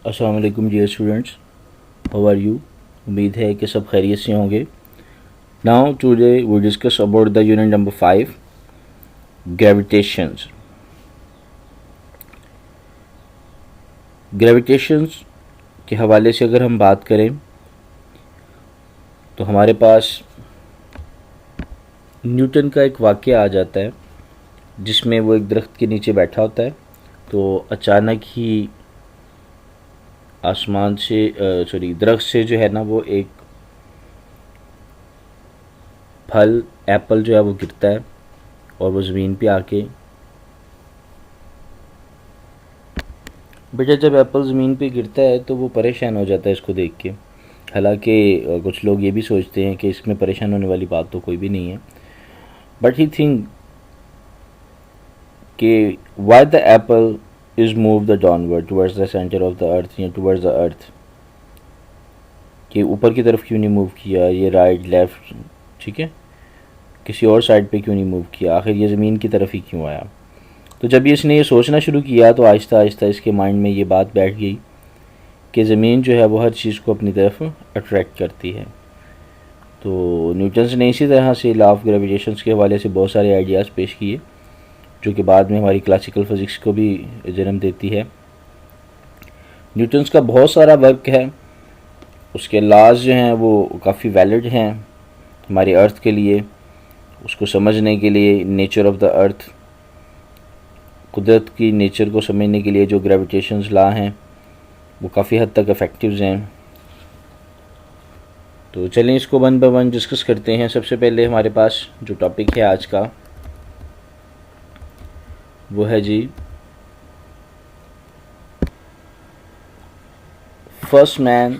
अस्सलाम वालेकुम dear students, how are you. उम्मीद है कि सब खैरियत से होंगे। Now today we discuss about the unit number 5 gravitations. Gravitations के हवाले से अगर हम बात करें तो हमारे पास न्यूटन का एक वाक़या आ जाता है जिसमें वो एक दरख्त के नीचे बैठा होता है, तो अचानक ही आसमान से दरख्त से जो है ना वो एक फल एप्पल जो है वो गिरता है और वो ज़मीन पे आके बेटा जब एप्पल ज़मीन पे गिरता है तो वो परेशान हो जाता है इसको देख के। हालांकि कुछ लोग ये भी सोचते हैं कि इसमें परेशान होने वाली बात तो कोई भी नहीं है, बट ही थिंक कि why the Apple is move the downward towards the center of the earth या towards the earth, कि ऊपर की तरफ क्यों नहीं मूव किया, ये राइट लेफ़्ट ठीक है, किसी और साइड पे क्यों नहीं मूव किया, आखिर ये ज़मीन की तरफ ही क्यों आया। तो जब इसने ये सोचना शुरू किया तो आहिस्ता आहिस्ता इसके माइंड में ये बात बैठ गई कि ज़मीन जो है वो हर चीज़ को अपनी तरफ अट्रैक्ट करती है। तो न्यूटन्स ने इसी तरह से लॉ ऑफ ग्रेविटेशन के हवाले से बहुत सारे आइडियाज़ पेश किए जो कि बाद में हमारी क्लासिकल फिज़िक्स को भी जन्म देती है। न्यूटन्स का बहुत सारा वर्क है, उसके लॉज जो हैं वो काफ़ी वैलिड हैं हमारे अर्थ के लिए, उसको समझने के लिए, नेचर ऑफ द अर्थ, कुदरत की नेचर को समझने के लिए जो ग्रेविटेशंस लॉ हैं वो काफ़ी हद तक इफ़ेक्टिव हैं। तो चलें इसको वन बाय वन डिस्कस करते हैं। सबसे पहले हमारे पास जो टॉपिक है आज का वो है जी first man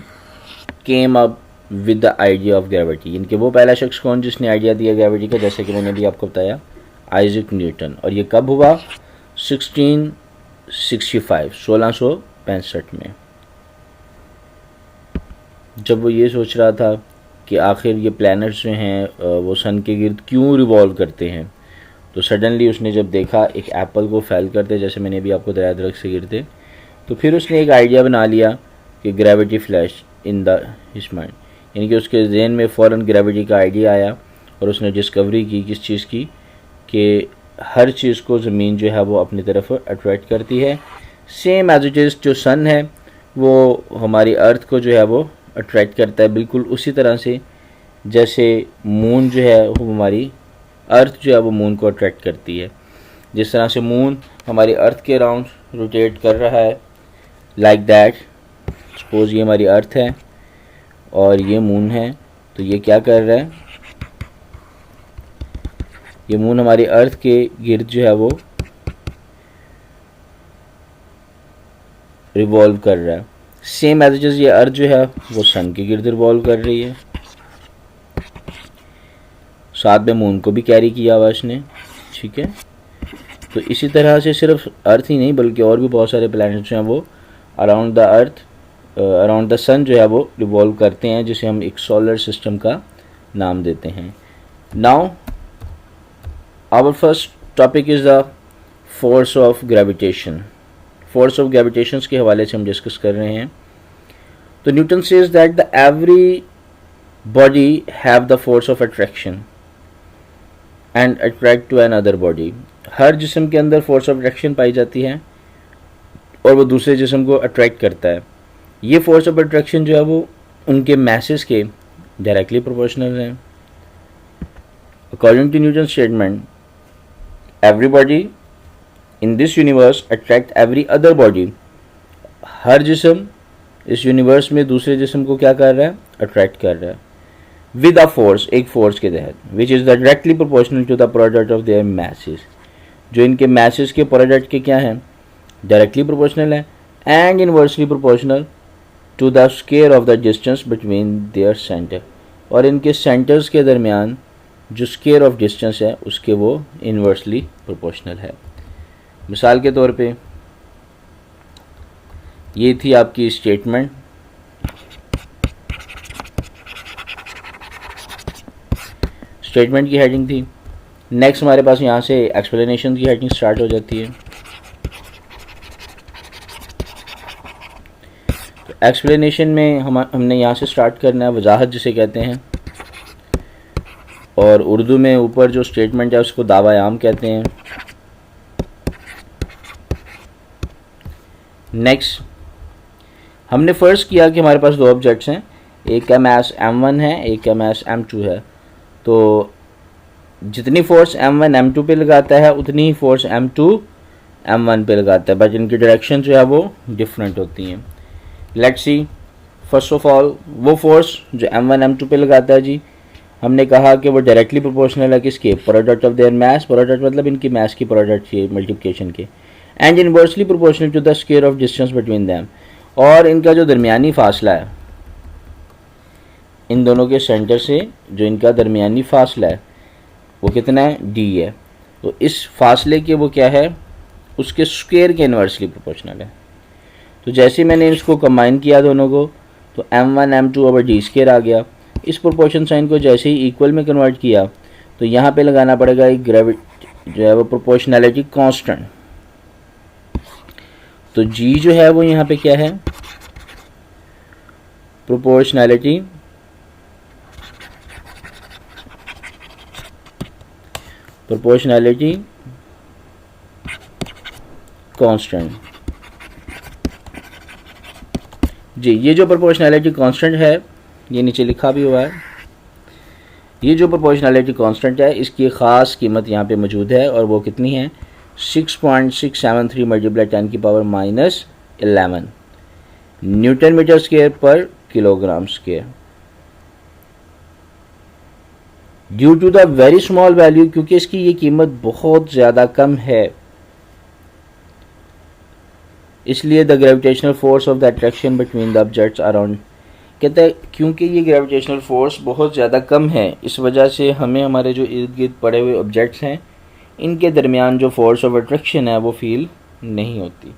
came up with the idea of gravity. इनके वो पहला शख्स कौन जिसने आइडिया दिया ग्रेविटी का, जैसे कि मैंने भी आपको बताया, आइजैक न्यूटन। और ये कब हुआ? 1665 में, जब वो ये सोच रहा था कि आखिर ये प्लैनेट्स जो हैं वो सन के गिर्द क्यों रिवॉल्व करते हैं। तो सडनली उसने जब देखा एक एप्पल को फेल करते, जैसे मैंने भी आपको बताया दरख्त से गिरते, तो फिर उसने एक आइडिया बना लिया कि gravity flash in the his mind, यानी कि उसके जहन में फ़ौरन ग्रेविटी का आइडिया आया और उसने डिस्कवरी की किस चीज़ की, कि हर चीज़ को ज़मीन जो है वो अपनी तरफ अट्रैक्ट करती है। सेम एज इट इज़ जो सन है वो हमारी अर्थ को जो है वो अट्रैक्ट करता है, बिल्कुल उसी तरह से जैसे मून जो है वो हमारी अर्थ जो है वो मून को अट्रैक्ट करती है। जिस तरह से मून हमारी अर्थ के अराउंड रोटेट कर रहा है, लाइक दैट सपोज़ ये हमारी अर्थ है और ये मून है, तो ये क्या कर रहा है, ये मून हमारी अर्थ के गिर्द जो है वो रिवॉल्व कर रहा है। सेम एज इट इज़ ये अर्थ जो है वो सन के गिर्द रिवॉल्व कर रही है, साथ में मून को भी कैरी किया हुआ इसने, ठीक है। तो इसी तरह से सिर्फ अर्थ ही नहीं बल्कि और भी बहुत सारे प्लैनेट्स हैं वो around the earth around the sun जो है वो रिवॉल्व करते हैं, जिसे हम एक सोलर सिस्टम का नाम देते हैं। Now our first topic is the force of gravitation. Force of gravitation के हवाले से हम डिस्कस कर रहे हैं। तो Newton says that the every body have the force of attraction and attract to another body. हर जिस्म के अंदर फोर्स ऑफ अट्रैक्शन पाई जाती है और वो दूसरे जिस्म को अट्रैक्ट करता है। ये फोर्स ऑफ अट्रैक्शन जो है वो उनके मैसेज के डायरेक्टली प्रोपोर्शनल है। According to Newton statement, everybody in this universe attract every other body. हर जिस्म इस यूनिवर्स में दूसरे जिस्म को क्या कर रहा है? अट्रैक्ट कर रहा है विद अ फोर्स, एक फोर्स के तहत, which is the directly proportional to the product of their masses. जो इनके मैसेज के प्रोडक्ट के क्या हैं? डायरेक्टली प्रोपोर्शनल है and inversely proportional to the square of the distance between their centre. और इनके सेंटर्स के दरमियान जो स्क्वायर ऑफ डिस्टेंस है उसके वो इनवर्सली प्रोपोर्शनल है। मिसाल के तौर पे ये थी आपकी स्टेटमेंट, स्टेटमेंट की हेडिंग थी। नेक्स्ट हमारे पास यहाँ से एक्सप्लेनेशन की हेडिंग स्टार्ट हो जाती है। तो एक्सप्लेनेशन में हमने यहाँ से स्टार्ट करना है, वजाहत जिसे कहते हैं, और उर्दू में ऊपर जो स्टेटमेंट है उसको दावा-ए-आम कहते हैं। नेक्स्ट हमने फ़र्ज़ किया कि हमारे पास दो ऑब्जेक्ट्स हैं, एक का मास m1 है, एक का मास m2 है। तो जितनी फोर्स m1 m2 पे लगाता है उतनी ही फोर्स m2 m1 पे लगाता है, बट इनकी डायरेक्शन जो है वो डिफरेंट होती हैं। Let's see, first of all वो फोर्स जो m1 m2 पे लगाता है जी, हमने कहा कि वो डायरेक्टली प्रोपोर्शनल है किसके, product of their mass, product मतलब इनकी मास की प्रोडक्ट के मल्टीप्लिकेशन के, and inversely proportional to the square of distance between them. और इनका जो दरमियानी फासला है, इन दोनों के सेंटर से जो इनका दरमियानी फासला है वो कितना है, d है। तो इस फासले के वो क्या है, उसके स्क्वायर के इन्वर्सली प्रोपोर्शनल है। तो जैसे मैंने इसको कंबाइन किया दोनों को, तो m1 m2 over d square आ गया। इस प्रोपोर्शन साइन को जैसे ही इक्वल में कन्वर्ट किया तो यहाँ पे लगाना पड़ेगा एक ग्रेविटी जो है वो प्रोपोर्शनैलिटी कांस्टेंट। तो g जो है वो यहाँ पे क्या है, प्रोपोर्शनैलिटी कांस्टेंट जी। ये जो प्रोपोर्शनैलिटी कांस्टेंट है, ये नीचे लिखा भी हुआ है, ये जो प्रोपोर्शनैलिटी कांस्टेंट है इसकी ख़ास कीमत यहाँ पे मौजूद है, और वो कितनी है, 6.673 मल्टीप्लाई 10 की पावर -11 न्यूटन मीटर स्क्वायर पर kilogram square. Due to the very small value, क्योंकि इसकी ये कीमत बहुत ज़्यादा कम है, इसलिए the gravitational force of the attraction between the objects around, कहते हैं क्योंकि ये ग्रेविटेशनल फोर्स बहुत ज़्यादा कम है, इस वजह से हमें हमारे जो इर्द गिर्द पड़े हुए ऑब्जेक्ट्स हैं इनके दरमियान जो फोर्स ऑफ अट्रैक्शन है वो फील नहीं होती।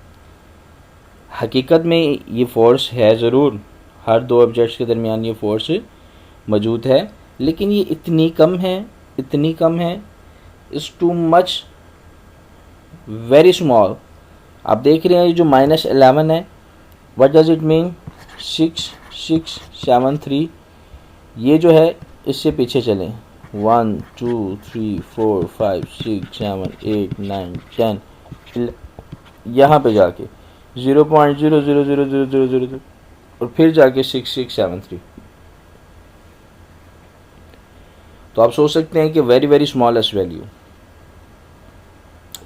हकीकत में ये फोर्स है ज़रूर, हर दो ऑब्जेक्ट्स के दरमियान ये फोर्स मौजूद है, लेकिन ये इतनी कम है, is too much, very small. आप देख रहे हैं ये जो -11 है, व्हाट डज इट मीन, 6.673, ये जो है इससे पीछे चलें, 1 2 3 4 5 6 7 8 9 10, यहाँ पे जाके 0.000000 और फिर जाके 6673। तो आप सोच सकते हैं कि वेरी वेरी स्मॉलेस्ट वैल्यू।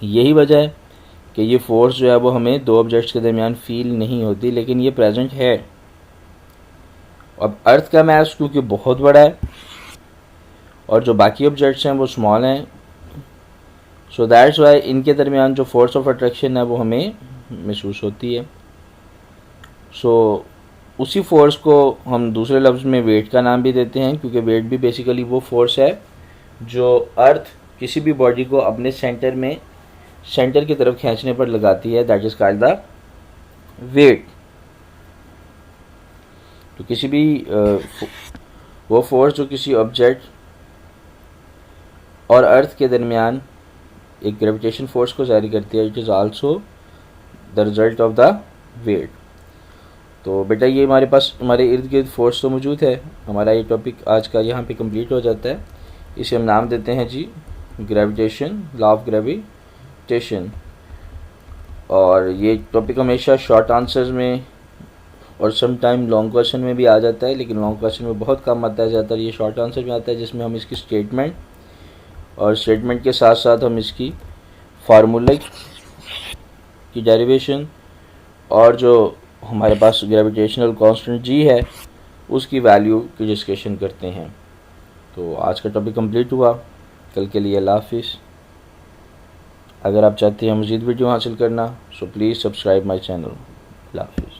यही वजह है कि ये फोर्स जो है वो हमें दो ऑब्जेक्ट्स के दरमियान फील नहीं होती, लेकिन ये प्रेजेंट है। अब अर्थ का मास क्योंकि बहुत बड़ा है और जो बाकी ऑब्जेक्ट्स हैं वो स्मॉल हैं, सो दैट्स वाई इनके दरमियान जो फोर्स ऑफ अट्रैक्शन है वो हमें महसूस होती है। सो उसी फोर्स को हम दूसरे लफ्ज़ में वेट का नाम भी देते हैं, क्योंकि वेट भी बेसिकली वो फोर्स है जो अर्थ किसी भी बॉडी को अपने सेंटर की तरफ खींचने पर लगाती है, that is called the weight. तो किसी भी वो फोर्स जो किसी ऑब्जेक्ट और अर्थ के दरमियान एक ग्रेविटेशन फोर्स को जारी करती है, it is also the result of the weight. तो बेटा ये हमारे पास हमारे इर्द गिर्द फोर्स तो मौजूद है। हमारा ये टॉपिक आज का यहाँ पे कंप्लीट हो जाता है। इसे हम नाम देते हैं जी ग्रेविटेशन, लॉ ऑफ ग्रेविटेशन। और ये टॉपिक हमेशा शॉर्ट आंसर्स में और सम टाइम लॉन्ग क्वेश्चन में भी आ जाता है, लेकिन लॉन्ग क्वेश्चन में बहुत कम आता है, ज़्यादातर ये शॉर्ट आंसर में आता है, जिसमें हम इसकी स्टेटमेंट और स्टेटमेंट के साथ साथ हम इसकी फार्मूले की डेरिवेशन और जो हमारे पास ग्रेविटेशनल कांस्टेंट जी है उसकी वैल्यू की डिस्कशन करते हैं। तो आज का टॉपिक कंप्लीट हुआ। कल के लिए अल्लाह हाफिज़। अगर आप चाहते हैं मज़ीद वीडियो हासिल करना, so please subscribe my channel. अल्लाह हाफिज़।